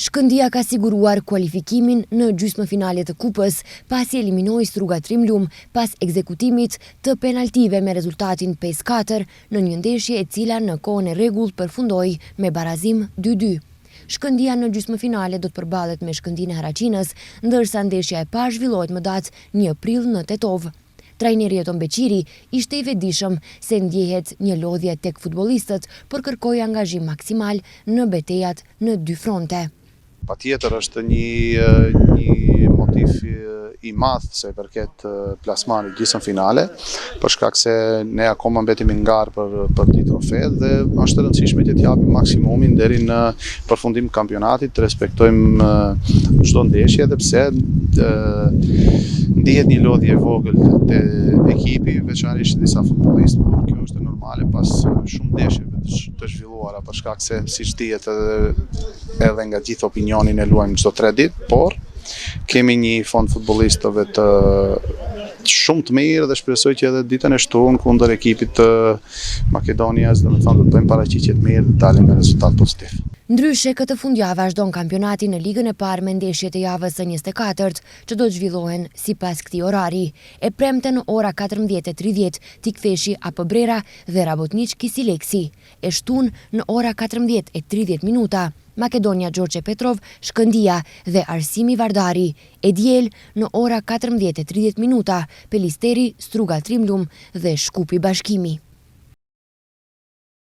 Shkëndia ka siguruar kualifikimin në gjysmëfinale të kupës pasi eliminoi Struga Trimlum pas ekzekutimit të penaltive me rezultatin 5-4 në një ndeshje e cila në kohën e rregullt përfundoi me barazim 2-2. Shkëndia në gjysmëfinale do të përballet me Shkëndinë e Haraqinës, ndërsa ndeshja e parë zhvillohet më datë 1 prill në Tetov. Trajneri Jeton Beqiri ishte i vetëdijshëm se ndjehet një lodhje tek futbollistët, por kërkoi angazhim maksimal në betejat në dy fronte. Patjetër është një motiv i madh se përket plasmanit gjysmëfinale, për shkak se ne akoma mbetemi ngarë për një trofe dhe është e rëndësishme që t'japim maksimumin deri në përfundim të kampionatit, të respektojmë çdo ndeshje edhe pse ndihet një lodhje e vogël te ekipi, veçanërisht disa futbollistë, por kjo është e normale pas shumë ndeshjeve të zhvilluara, për shkak se siç dihet edhe nga gjithë opinionin e luajmë çdo 3 ditë, por kemi një fond futbollistëve të shumë të mirë dhe shpresoj që edhe ditën e shtunë kundër ekipit të Maqedonias, do të bëjmë paraqitje të mirë dhe dalim me rezultat pozitiv. Ndryshe, këtë fundjavë vazhdon kampionati në ligën e parë me ndeshjet e javës së 24 që do të zhvillohen sipas këtij orari. E premte në ora 14:30 Tikveshi apo Brera dhe Rabotniç Kisileksi. E shtunë në ora 14:30 Makedonia Gjorgje Petrov, Shkëndia dhe Arsimi Vardari. E diel në ora 14:30 Pelisteri, Struga Trimlum dhe Shkupi Bashkimi.